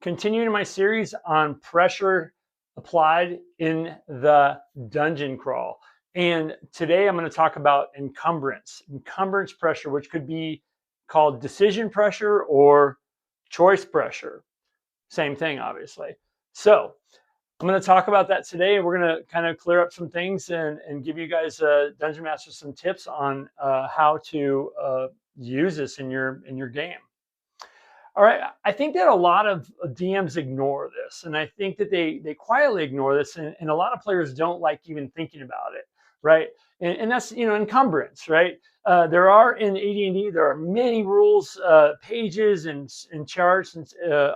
Continuing my series on pressure applied in the dungeon crawl. And today I'm going to talk about encumbrance. Encumbrance pressure, which could be called decision pressure or choice pressure. Same thing, obviously. So I'm going to talk about that today. We're going to kind of clear up some things and give you guys, Dungeon Masters, some tips on how to use this in your game. All right, I think that a lot of DMs ignore this, and I think that they quietly ignore this, and a lot of players don't like even thinking about it, right? And that's encumbrance, right? There are in AD&D there are many rules, pages, and charts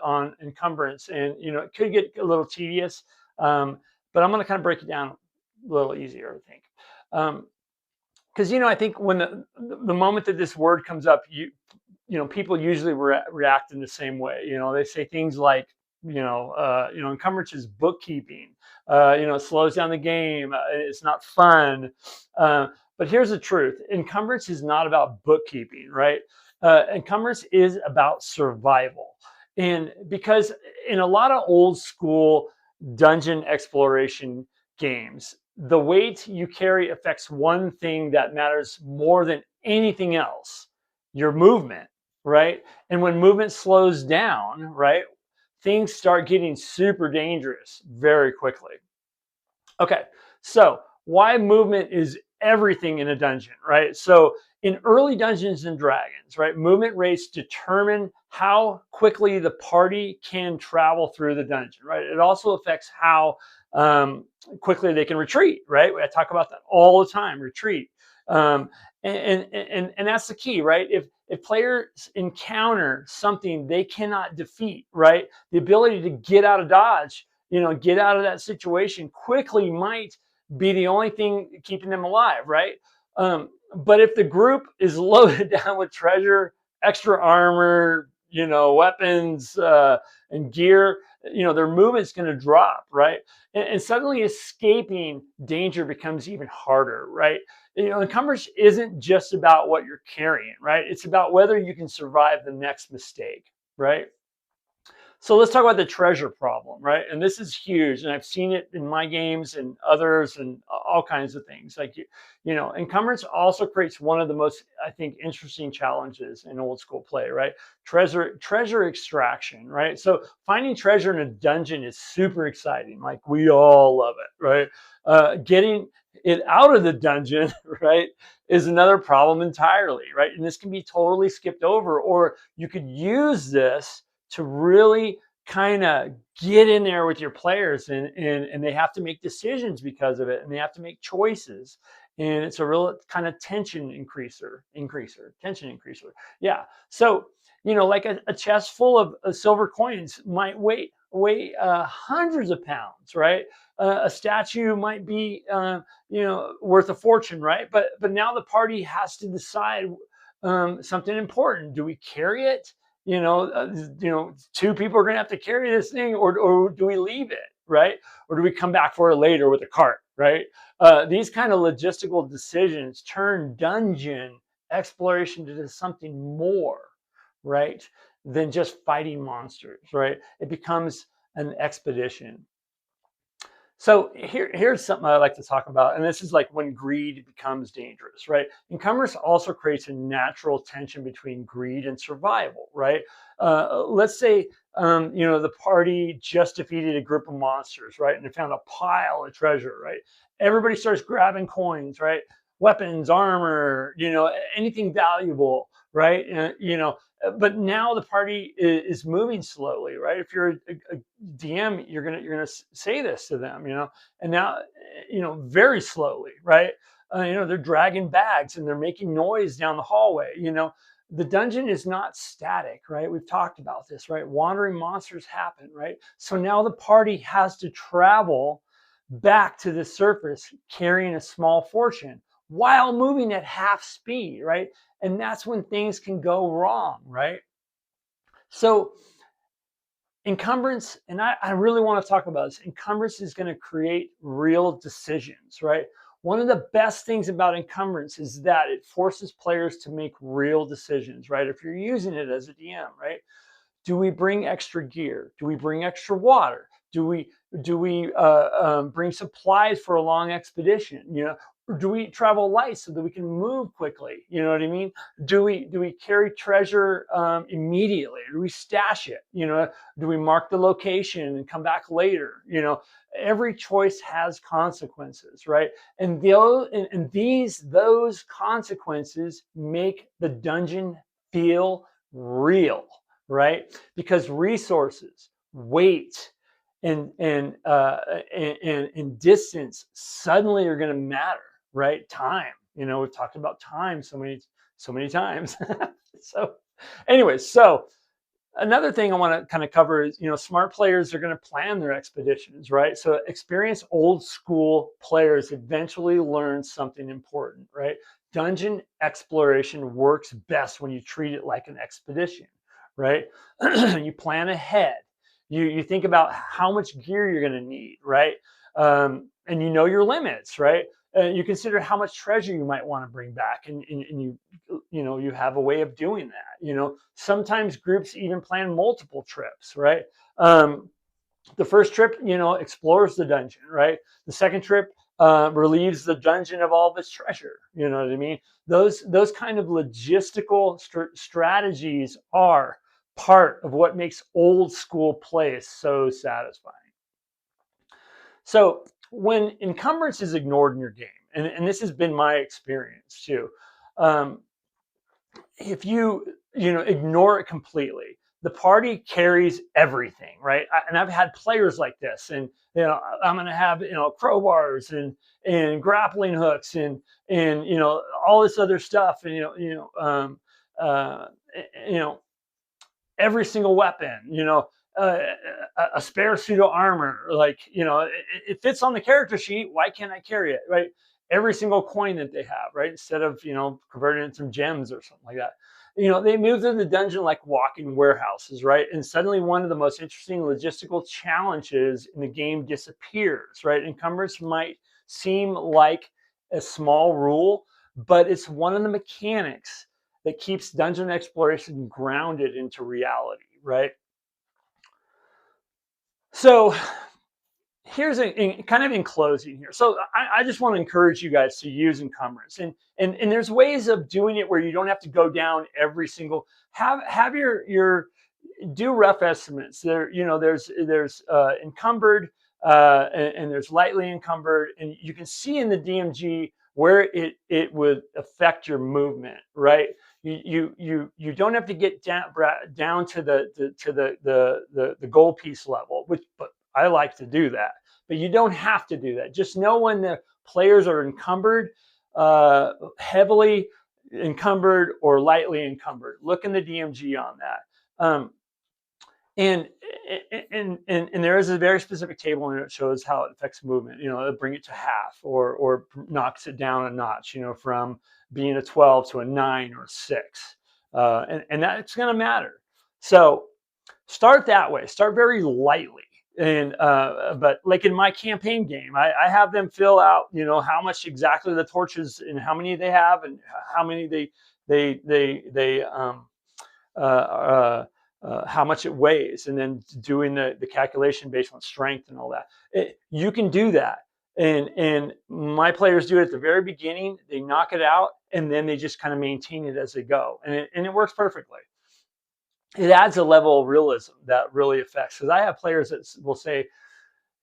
on encumbrance, and it could get a little tedious, but I'm going to kind of break it down a little easier, I think. Because I think when the moment that this word comes up, people usually react in the same way. They say things like, encumbrance is bookkeeping. It slows down the game. It's not fun. But here's the truth: encumbrance is not about bookkeeping, right? Encumbrance is about survival, and because in a lot of old school dungeon exploration games, the weight you carry affects one thing that matters more than anything else: your movement, right? And when movement slows down, right, things start getting super dangerous very quickly. Okay, so why movement is everything in a dungeon, right? So in early Dungeons and Dragons, right, movement rates determine how quickly the party can travel through the dungeon, right? It also affects how quickly they can retreat, right? I talk about that all the time, retreat. And that's the key, right? If players encounter something they cannot defeat, right, the ability to get out of dodge, get out of that situation quickly might be the only thing keeping them alive, right? But if the group is loaded down with treasure, extra armor, weapons, and gear, their movement's going to drop, right? And suddenly escaping danger becomes even harder, right? Encumbrance isn't just about what you're carrying, right? It's about whether you can survive the next mistake, right? So let's talk about the treasure problem, right? And this is huge, and I've seen it in my games and others and all kinds of things. Like, encumbrance also creates one of the most, I think, interesting challenges in old school play, right? Treasure extraction, right? So finding treasure in a dungeon is super exciting. Like, we all love it, right? Getting it out of the dungeon, right, is another problem entirely, right? And this can be totally skipped over, or you could use this to really kind of get in there with your players, and they have to make decisions because of it, and they have to make choices, and it's a real kind of tension increaser. Yeah. So like a chest full of silver coins might weigh hundreds of pounds, right? A statue might be worth a fortune, right? But now the party has to decide something important. Do we carry it? Two people are going to have to carry this thing, or do we leave it, right? Or do we come back for it later with a cart, right? These kind of logistical decisions turn dungeon exploration into something more, right, than just fighting monsters, right? It becomes an expedition. So here's something I like to talk about, and this is like when greed becomes dangerous, right? Encumbrance also creates a natural tension between greed and survival, right? Let's say, the party just defeated a group of monsters, right? And they found a pile of treasure, right? Everybody starts grabbing coins, right? Weapons, armor, anything valuable, right? But now the party is moving slowly, right? If you're a DM, you're gonna say this to them, and now, very slowly, right? They're dragging bags and they're making noise down the hallway. The dungeon is not static, right? We've talked about this, right? Wandering monsters happen, right? So now the party has to travel back to the surface carrying a small fortune while moving at half speed, right? And that's when things can go wrong, right? So encumbrance, and I really want to talk about this, encumbrance is going to create real decisions, right? One of the best things about encumbrance is that it forces players to make real decisions, right? If you're using it as a DM, right? Do we bring extra gear? Do we bring extra water? Do we bring supplies for a long expedition? Or do we travel light so that we can move quickly? You know what I mean? Do we carry treasure immediately? Do we stash it? Do we mark the location and come back later? Every choice has consequences, right? And those consequences make the dungeon feel real, right? Because resources, weight, and distance suddenly are going to matter, right? Time, we've talked about time so many times. So, anyways, another thing I want to kind of cover is, smart players are going to plan their expeditions, right? So experienced old school players eventually learn something important, right? Dungeon exploration works best when you treat it like an expedition, right? You plan ahead. You think about how much gear you're going to need, right? And you know your limits, right? You consider how much treasure you might want to bring back, and you have a way of doing that. Sometimes groups even plan multiple trips, right? The first trip, explores the dungeon, right? The second trip relieves the dungeon of all of its treasure. You know what I mean? Those kind of logistical strategies are part of what makes old school play so satisfying. So when encumbrance is ignored in your game, and this has been my experience too, if you ignore it completely, the party carries everything, right? And I've had players like this, and I'm going to have crowbars and grappling hooks and all this other stuff, and every single weapon, a spare suit of armor, like it fits on the character sheet. Why can't I carry it, right? Every single coin that they have, right? Instead of converting it into some gems or something like that. They move through the dungeon like walking warehouses, right? And suddenly one of the most interesting logistical challenges in the game disappears, right? Encumbrance might seem like a small rule, but it's one of the mechanics that keeps dungeon exploration grounded into reality, right? So here's kind of in closing here. So I just want to encourage you guys to use encumbrance, and there's ways of doing it where you don't have to go down every single. Have your do rough estimates. There's encumbered and there's lightly encumbered, and you can see in the DMG where it would affect your movement, right? You don't have to get down to the gold piece level, but I like to do that. But you don't have to do that. Just know when the players are encumbered, heavily encumbered, or lightly encumbered. Look in the DMG on that. And there is a very specific table and it shows how it affects movement. It'll bring it to half or knocks it down a notch, from being a 12 to a 9 or a 6. And that's going to matter. So start that way. Start very lightly. And but like in my campaign game, I have them fill out, how much exactly the torches and how many they have and how many how much it weighs, and then doing the calculation based on strength and all that. You can do that, and my players do it at the very beginning. They knock it out, and then they just kind of maintain it as they go, and it works perfectly. It adds a level of realism that really affects, because I have players that will say,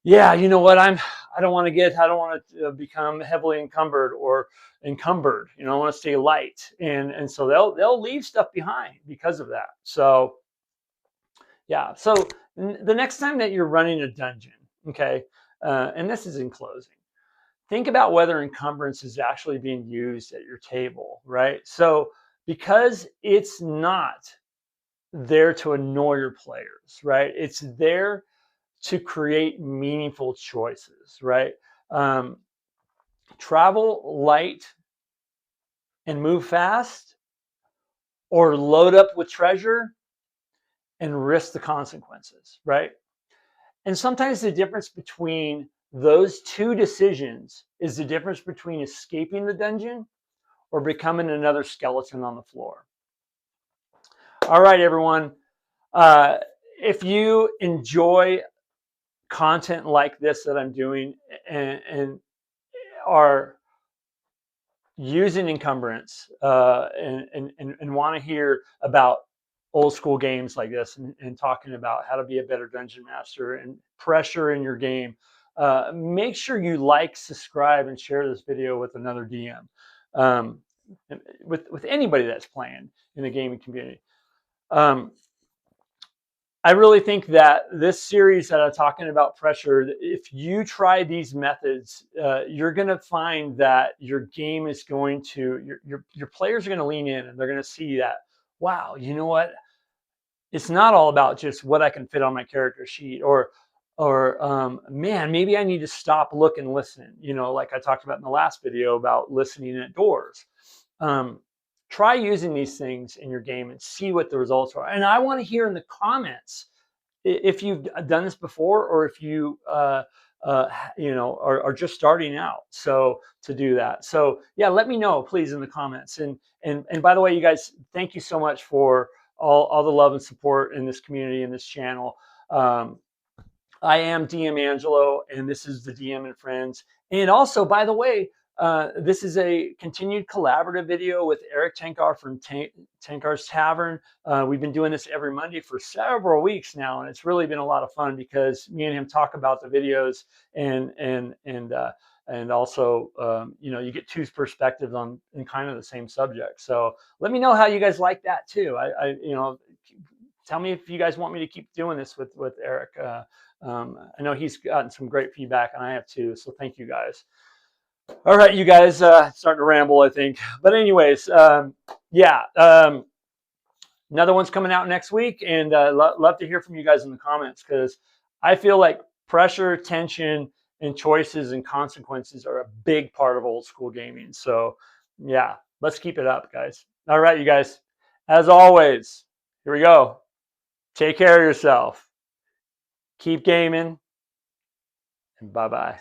yeah, you know what, I don't want to become heavily encumbered or encumbered. I want to stay light, and so they'll leave stuff behind because of that. So yeah, so the next time that you're running a dungeon, okay, and this is in closing, think about whether encumbrance is actually being used at your table, right? So because it's not there to annoy your players, right? It's there to create meaningful choices, right? Travel light and move fast, or load up with treasure and risk the consequences, right? And sometimes the difference between those two decisions is the difference between escaping the dungeon or becoming another skeleton on the floor. All right, everyone. If you enjoy content like this that I'm doing and are using encumbrance and want to hear about old school games like this and talking about how to be a better dungeon master and pressure in your game, make sure you like, subscribe, and share this video with another DM, um, with anybody that's playing in the gaming community. I really think that this series that I'm talking about pressure, if you try these methods, you're going to find that your game is going to, your players are going to lean in and they're going to see that, wow, you know what? It's not all about just what I can fit on my character sheet, or man, maybe I need to stop, look, and listen. You know, like I talked about in the last video about listening at doors. Try using these things in your game and see what the results are. And I want to hear in the comments if you've done this before, or if you are just starting out. So to do that. So yeah, let me know, please, in the comments. And by the way, you guys, thank you so much for all the love and support in this community, in this channel. I am DM Angelo, and this is the DM and Friends. And also, by the way, this is a continued collaborative video with Eric Tenkar from Tenkar's Tavern. We've been doing this every Monday for several weeks now, and it's really been a lot of fun because me and him talk about the videos and also you get two perspectives on in kind of the same subject. So let me know how you guys like that too. Tell me if you guys want me to keep doing this with Eric. I know he's gotten some great feedback, and I have too. So thank you guys. All right, you guys, starting to ramble, I think. But anyways, yeah, another one's coming out next week, and love to hear from you guys in the comments, because I feel like pressure, tension, and choices and consequences are a big part of old school gaming. So yeah, let's keep it up, guys. All right, you guys, as always, here we go. Take care of yourself. Keep gaming, and bye-bye.